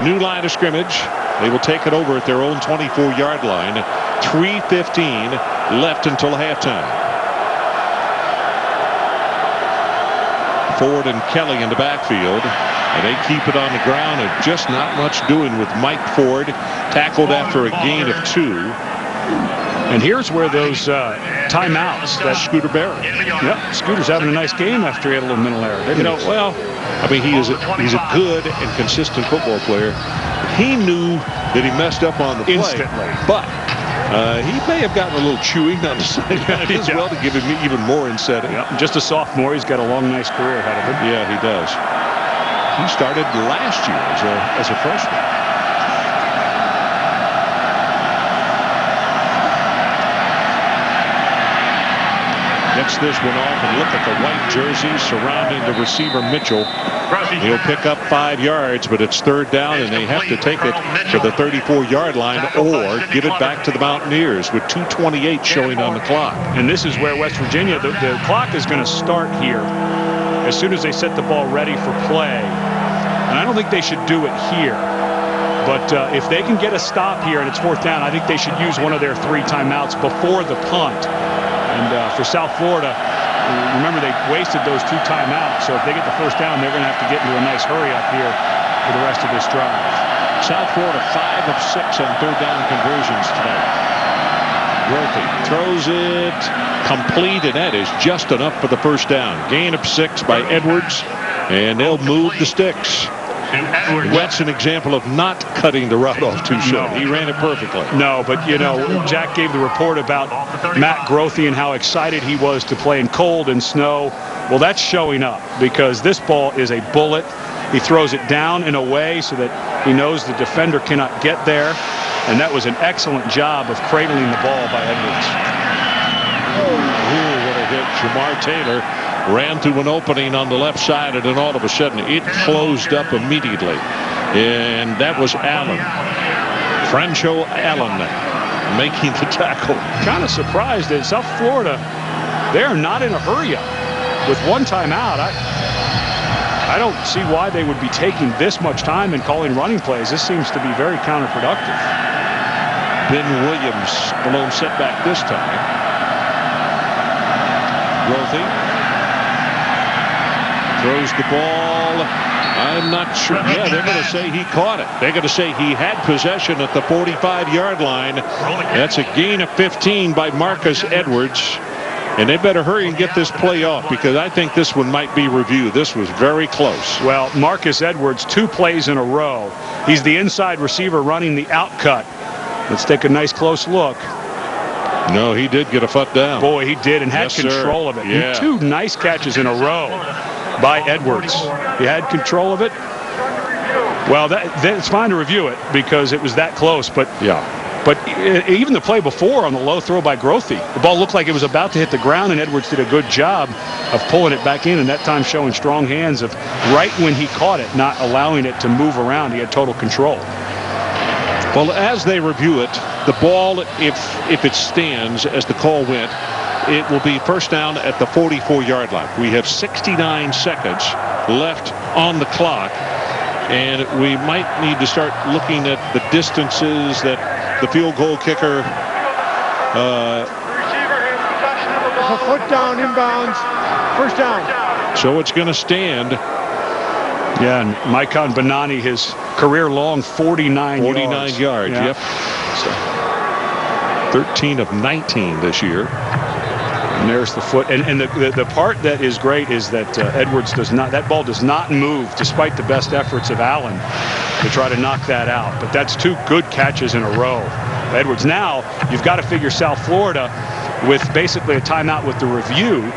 new line of scrimmage. They will take it over at their own 24-yard line. 3:15 left until halftime. Ford and Kelly in the backfield, and they keep it on the ground, and just not much doing with Mike Ford, tackled after a gain of 2. And here's where those timeouts that Scooter Barrett. Yep, Scooter's having a nice game after he had a little mental error. You know, well, I mean, he's a good and consistent football player. He knew that he messed up on the play, instantly, but he may have gotten a little chewy on the sideline as well to give him even more incentive. Yep, just a sophomore. He's got a long, nice career ahead of him. Yeah, he does. He started last year as a freshman. Gets this one off, and look at the white jerseys surrounding the receiver Mitchell. He'll pick up 5 yards, but it's 3rd down, and they have to take it to the 34-yard line or give it back to the Mountaineers with 2:28 showing on the clock. And this is where West Virginia, the clock is going to start here as soon as they set the ball ready for play. And I don't think they should do it here. But if they can get a stop here and it's 4th down, I think they should use one of their 3 timeouts before the punt. And for South Florida, remember they wasted those 2 timeouts. So if they get the 1st down, they're going to have to get into a nice hurry up here for the rest of this drive. South Florida 5 of 6 on 3rd down conversions tonight. Grothy throws it complete, and that is just enough for the 1st down. Gain of 6 by Edwards, and they'll move the sticks. That's an example of not cutting the route off too short. He ran it perfectly. No, but, you know, Jack gave the report about Matt Grothy and how excited he was to play in cold and snow. Well, that's showing up because this ball is a bullet. He throws it down and away so that he knows the defender cannot get there. And that was an excellent job of cradling the ball by Edwards. Ooh, what a hit. Jamar Taylor ran through an opening on the left side, and then all of a sudden it closed up immediately. And that was Allen. Francho Allen making the tackle. Kind of surprised that South Florida, they're not in a hurry up. With 1 timeout, I don't see why they would be taking this much time and calling running plays. This seems to be very counterproductive. Ben Williams, a lone setback this time. Grothy throws the ball. I'm not sure. Yeah, they're going to say he caught it. They're going to say he had possession at the 45-yard line. That's a gain of 15 by Marcus Edwards. And they better hurry and get this play off because I think this one might be reviewed. This was very close. Well, Marcus Edwards, 2 plays in a row. He's the inside receiver running the out cut. Let's take a nice close look. No, he did get a foot down. Boy, he did, and had control of it. Yeah. 2 nice catches in a row by Edwards. He had control of it. Well, it's fine to review it because it was that close. But yeah. But even the play before on the low throw by Grothy, the ball looked like it was about to hit the ground, and Edwards did a good job of pulling it back in, and that time showing strong hands of right when he caught it, not allowing it to move around. He had total control. Well, as they review it, the ball, if it stands as the call went, it will be 1st down at the 44-yard line. We have 69 seconds left on the clock, and we might need to start looking at the distances that the field goal kicker. A foot down, inbounds, 1st down. So it's going to stand. Yeah, and Maikon Benani, his career-long 49 yards. Yeah. Yep. So 13 of 19 this year. And there's the foot. And the part that is great is that Edwards does not, that ball does not move despite the best efforts of Allen to try to knock that out. But that's 2 good catches in a row. Edwards. Now, you've got to figure South Florida with basically a timeout with the review.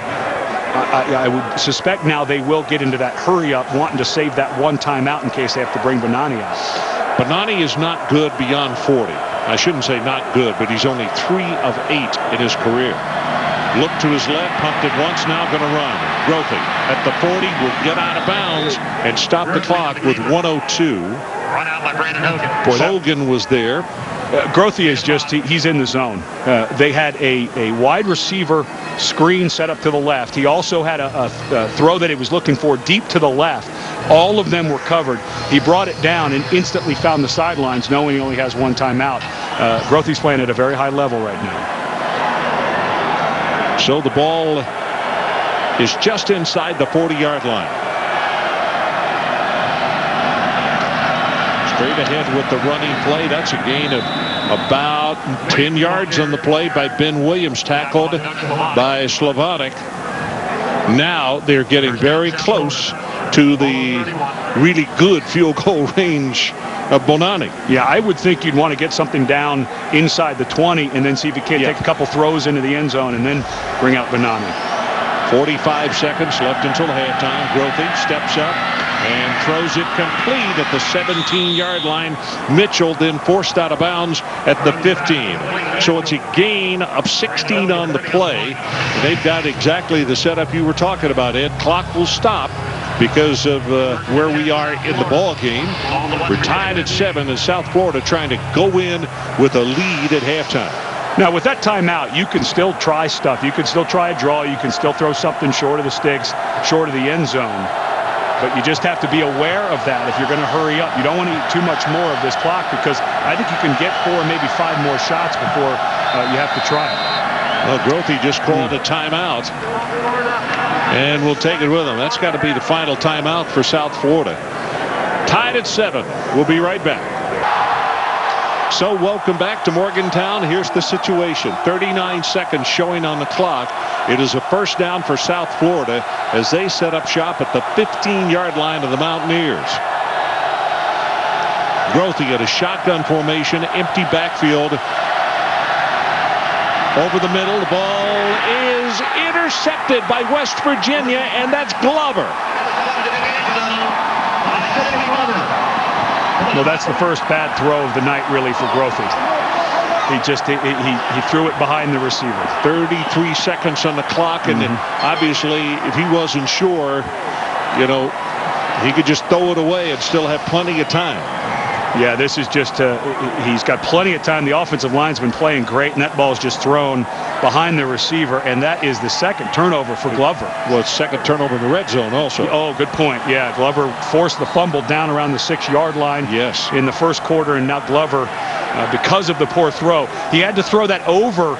I would suspect now they will get into that hurry up, wanting to save that 1 timeout in case they have to bring Benani out. Benani is not good beyond 40. I shouldn't say not good, but he's only 3 of 8 in his career. Look to his left, pumped it once, now going to run. Grothy at the 40 will get out of bounds and stop the clock with 1:02. Run out by Brandon Hogan. Boy, Hogan was there. Grothy is just, he's in the zone. They had a wide receiver screen set up to the left. He also had a throw that he was looking for deep to the left. All of them were covered. He brought it down and instantly found the sidelines, knowing he only has one timeout. Grothy's playing at a very high level right now. So the ball is just inside the 40-yard line. Straight ahead with the running play. That's a gain of about 10 yards on the play by Ben Williams, tackled by Slavonic. Now they're getting very close to the really good field goal range of Bonani. Yeah, I would think you'd want to get something down inside the 20 and then see if you can't take a couple throws into the end zone and then bring out Bonani. 45 seconds left until halftime. Grothy steps up and throws it complete at the 17-yard line. Mitchell then forced out of bounds at the 15. So it's a gain of 16 on the play. They've got exactly the setup you were talking about, Ed. Clock will stop because of where we are in the ball game. We're tied at 7 and South Florida trying to go in with a lead at halftime. Now, with that timeout, you can still try stuff. You can still try a draw. You can still throw something short of the sticks, short of the end zone. But you just have to be aware of that if you're going to hurry up. You don't want to eat too much more of this clock because I think you can get 4, maybe 5 more shots before you have to try it. Well, Grothy just called a timeout, and we'll take it with him. That's got to be the final timeout for South Florida. Tied at 7. We'll be right back. So welcome back to Morgantown. Here's the situation. 39 seconds showing on the clock. It is a first down for South Florida as they set up shop at the 15-yard line of the Mountaineers. Grothy at a shotgun formation, empty backfield. Over the middle, the ball is intercepted by West Virginia, and that's Glover. Well, that's the first bad throw of the night, really, for Grothy. He threw it behind the receiver. 33 seconds on the clock, and obviously, if he wasn't sure, he could just throw it away and still have plenty of time. Yeah, this is just, he's got plenty of time. The offensive line's been playing great, and that ball's just thrown behind the receiver, and that is the second turnover for Glover. Well, it's second turnover in the red zone also. Oh, good point. Yeah, Glover forced the fumble down around the 6-yard line in the first quarter, and now Glover, because of the poor throw, he had to throw that over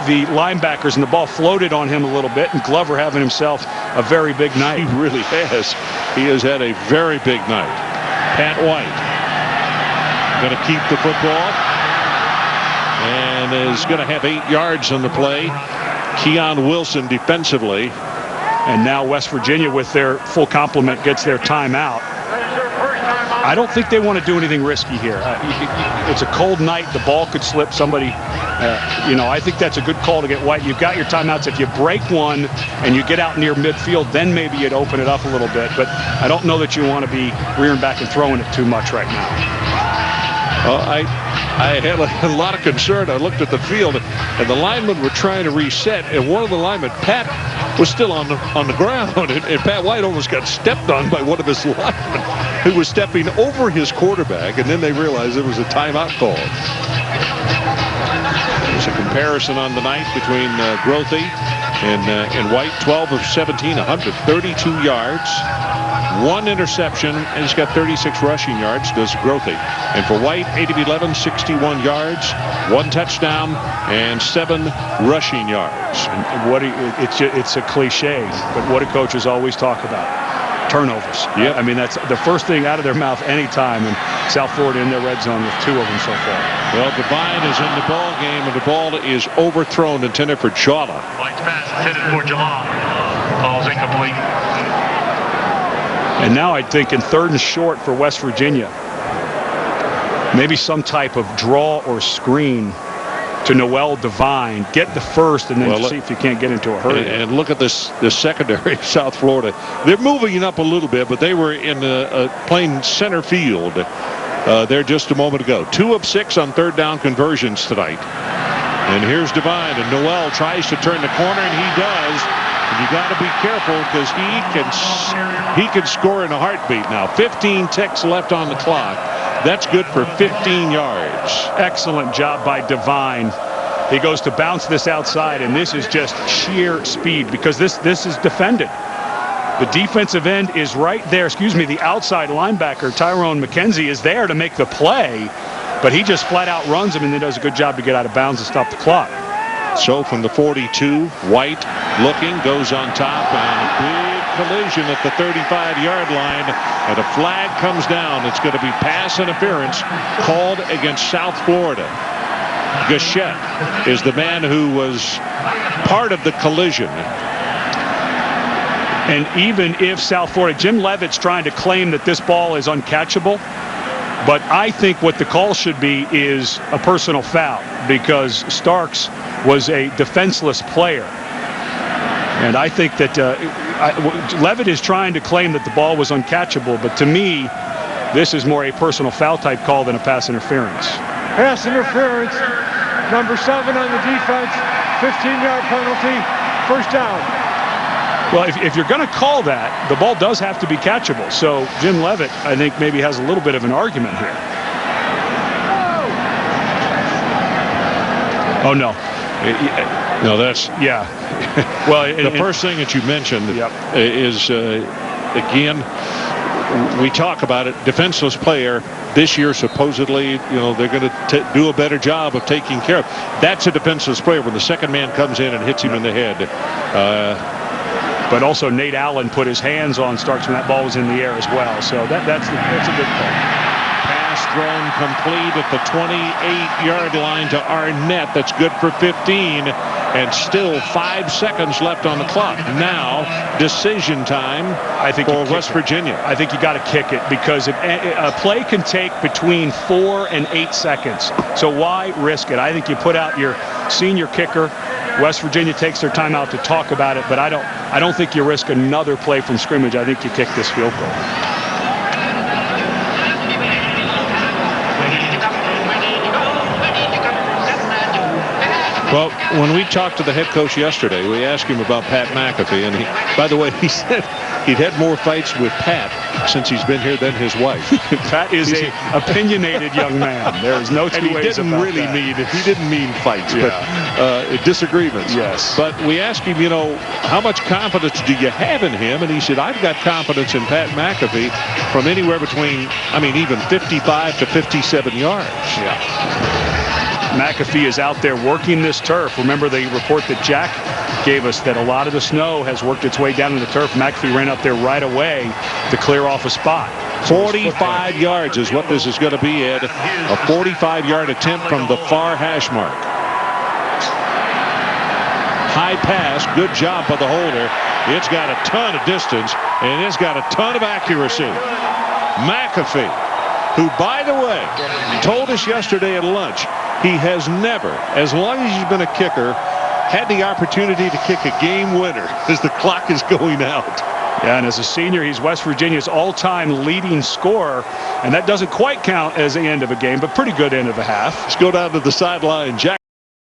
the linebackers, and the ball floated on him a little bit, and Glover having himself a very big night. He really has. He has had a very big night. Pat White going to keep the football and is going to have 8 yards on the play. Keon Wilson defensively. And now West Virginia, with their full complement, gets their timeout. I don't think they want to do anything risky here. It's a cold night. The ball could slip. Somebody, I think that's a good call to get White. You've got your timeouts. If you break one and you get out near midfield, then maybe you'd open it up a little bit. But I don't know that you want to be rearing back and throwing it too much right now. I had a lot of concern. I looked at the field, and the linemen were trying to reset, and one of the linemen, Pat, was still on the ground, and Pat White almost got stepped on by one of his linemen who was stepping over his quarterback, and then they realized it was a timeout call. There's a comparison on the night between Grothy and White. 12 of 17, 132 yards. 1 interception, and he's got 36 rushing yards, does Grothy. And for White, 8 of 11, 61 yards, 1 touchdown, and 7 rushing yards. And it's a cliche, but what do coaches always talk about? Turnovers. Yeah, I mean, that's the first thing out of their mouth anytime, and South Florida in their red zone with 2 of them so far. Well, Devine is in the ball game, and the ball is overthrown, intended for Jala. White's pass intended for Jala. Ball's incomplete. And now I think in 3rd and short for West Virginia, maybe some type of draw or screen to Noel Devine. Get the first and then see if you can't get into a hurry. And look at this secondary of South Florida. They're moving up a little bit, but they were in playing center field there just a moment ago. 2 of 6 on 3rd down conversions tonight. And here's Devine, and Noel tries to turn the corner, and he does. And you got to be careful because he can score in a heartbeat now. 15 ticks left on the clock. That's good for 15 yards. Excellent job by Devine. He goes to bounce this outside, and this is just sheer speed because this is defended. The defensive end is right there. The outside linebacker, Tyrone McKenzie, is there to make the play, but he just flat out runs him and then does a good job to get out of bounds and stop the clock. So from the 42, White looking, goes on top, and a big collision at the 35-yard line, and a flag comes down. It's going to be pass interference called against South Florida. Gachette is the man who was part of the collision. And even if South Florida, Jim Leavitt's trying to claim that this ball is uncatchable, but I think what the call should be is a personal foul, because Starks was a defenseless player. And I think that Leavitt is trying to claim that the ball was uncatchable, but to me, this is more a personal foul type call than a pass interference. Pass interference, number 7 on the defense, 15-yard penalty, first down. Well, if you're going to call that, the ball does have to be catchable. So Jim Leavitt, I think, maybe has a little bit of an argument here. Oh, no. No, that's... Yeah. Well, the first thing that you mentioned is, again, we talk about it, defenseless player. This year, supposedly, they're going to do a better job of taking care of. That's a defenseless player when the second man comes in and hits him in the head. But also Nate Allen put his hands on Starks when that ball was in the air as well. So that's a good call. Pass thrown complete at the 28-yard line to Arnett. That's good for 15. And still 5 seconds left on the clock. Now, decision time for West Virginia. I think you got to kick it, because a play can take between 4 and 8 seconds. So why risk it? I think you put out your senior kicker. West Virginia takes their time out to talk about it, but I don't think you risk another play from scrimmage. I think you kick this field goal. Well, when we talked to the head coach yesterday, we asked him about Pat McAfee, and by the way, he said he'd had more fights with Pat since he's been here than his wife. Pat is an opinionated young man. There is no two ways about that. He didn't mean fights, but disagreements. Yes. But we asked him, how much confidence do you have in him? And he said, I've got confidence in Pat McAfee from anywhere between, even 55 to 57 yards. Yeah. McAfee is out there working this turf. Remember the report that Jack gave us that a lot of the snow has worked its way down to the turf. McAfee ran up there right away to clear off a spot. 45 yards is what this is going to be, Ed. A 45-yard attempt from the far hash mark. High pass, good job by the holder. It's got a ton of distance, and it's got a ton of accuracy. McAfee, who, by the way, told us yesterday at lunch, he has never, as long as he's been a kicker, had the opportunity to kick a game winner as the clock is going out. Yeah, and as a senior, he's West Virginia's all-time leading scorer, and that doesn't quite count as the end of a game, but pretty good end of a half. Let's go down to the sideline. Jack